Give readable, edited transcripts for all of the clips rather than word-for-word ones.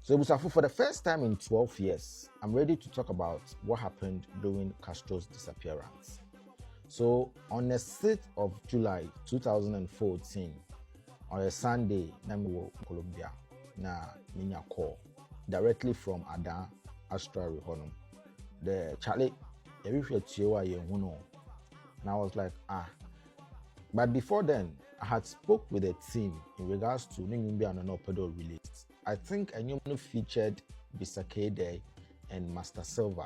So Busafu, for the first time in 12 years, I'm ready to talk about what happened during Castro's disappearance. So on the 6th of July 2014, on a Sunday, Namiwo Colombia, na minya call directly from Ada Astral Honum. The Charlie, every year, and I was like, But before then, I had spoke with a team in regards to Ningbia and Opedo release. I think a new featured Bisakede and Master Silver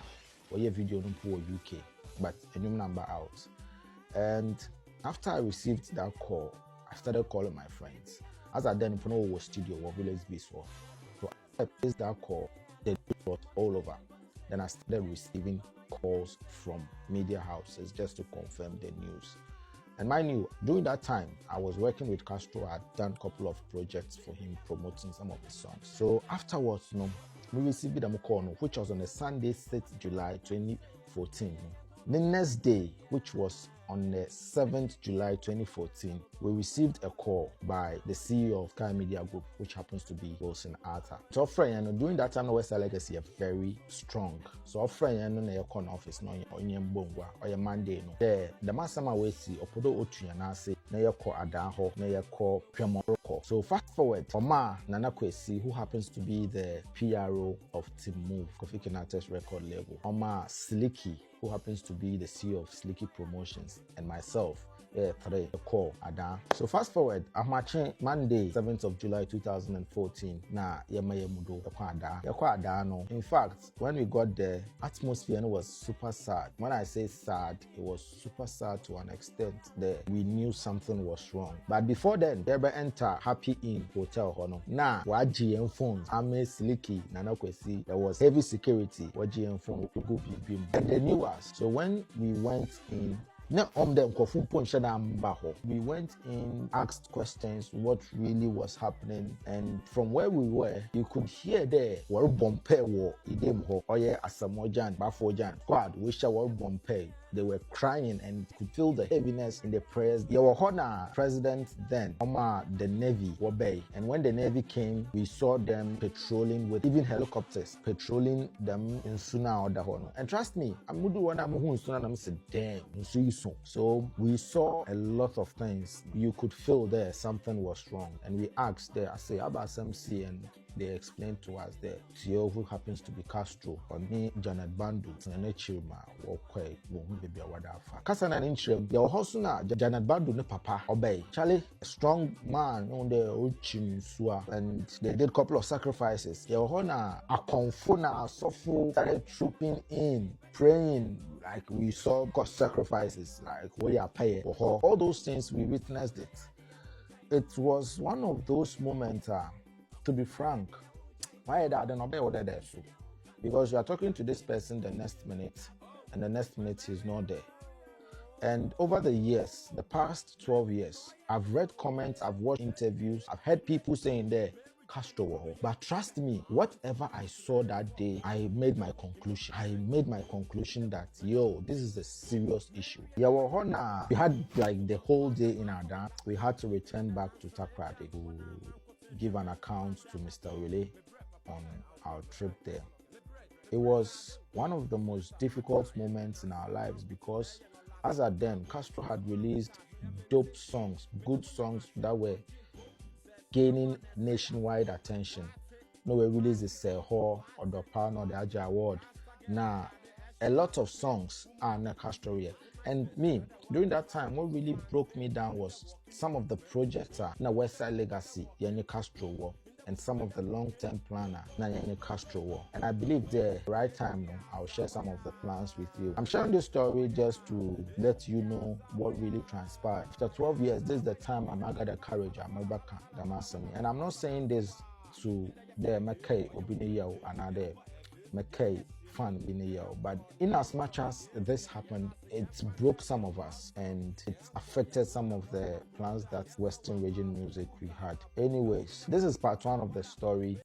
for your video for UK, but a new number out. And after I received that call, I started calling my friends. As I then know was studio or village base for. So I placed that call, they got all over. Then I started receiving calls from media houses just to confirm the news. And mind you, during that time, I was working with Castro. I had done a couple of projects for him, promoting some of his songs. So afterwards, we received a call, which was on a Sunday, 6th July 2014. The next day, which was on the 7th July 2014, we received a call by the CEO of Sky Media Group, which happens to be Wilson Arthur. So, during that time, West Legacy are very strong. So, no corner office, no, or your Monday, no. The Masama we see, Opodo Otu, and I say, na yako Adaho, na yako Piamoroko. So, fast forward, Oma Nana Kwesi, who happens to be the PRO of Team Move, Kofi Kinata's record label, Oma Slicky, who happens to be the CEO of Slicky Promotions, and myself, three call Ada. So fast forward, I'm matching Monday, 7th of July 2014. Na Yamayamudo Ada no. In fact, when we got there, atmosphere was super sad. When I say sad, it was super sad to an extent that we knew something was wrong. But before then, there were enter Happy Inn Hotel Hono. Na wa GM phones, Ame Slicky, Nana Kwesi, there was heavy security. Wa GM phone and they knew us. So when we went in, we went in, asked questions what really was happening, and from where we were, you could hear there were bompe war idem ho oye asamojan bafojan squad wish were bompe. They were crying and could feel the heaviness in the prayers. There were Hona president then, the Navy, Wabay. And when the Navy came, we saw them patrolling with even helicopters, patrolling them in Suna or Dahono. And trust me, I'm going to do one Suna and I said, damn, so we saw a lot of things. You could feel there something was wrong. And we asked there, I say, about SMC, and they explained to us that CEO who happens to be Castro, or me, Janet Bandu, and Chirma, or Quay, baby, or whatever. Kasana Inchim, your hosuna, Janet Bandu, ne papa, obey. Charlie, a strong man on the Uchim Sua, and they did a couple of sacrifices. Your honor, a confuna, a sofu, started trooping in, praying, like we saw God sacrifices, like we are paying. All those things, we witnessed it. It was one of those moments. To be frank, why that don't obey what there so? Because you are talking to this person the next minute, and the next minute he's not there. And over the years, the past 12 years, I've read comments, I've watched interviews, I've heard people saying there, Castro. But trust me, whatever I saw that day, I made my conclusion. I made my conclusion that, this is a serious issue. We had like the whole day in Ada. We had to return back to Takrade to give an account to Mr. Wile on our trip there. It was one of the most difficult moments in our lives because as at then, Castro had released dope songs, good songs that were gaining nationwide attention. No, we released the Seho or the Pan or the Aja Award. Now, a lot of songs are in Castro here. And me, during that time, what really broke me down was some of the projects in the Westside Legacy, Yanni Castro war, and some of the long-term planner, Yanni Castro war. And I believe the right time, I'll share some of the plans with you. I'm sharing this story just to let you know what really transpired. After 12 years, this is the time I'm got the courage, I'm back, and I'm not saying this to the McKay, Obineyo, and other McKay fan in a year, but in as much as this happened, it broke some of us and it affected some of the plans that Western region music we had. Anyways, this is part one of the story.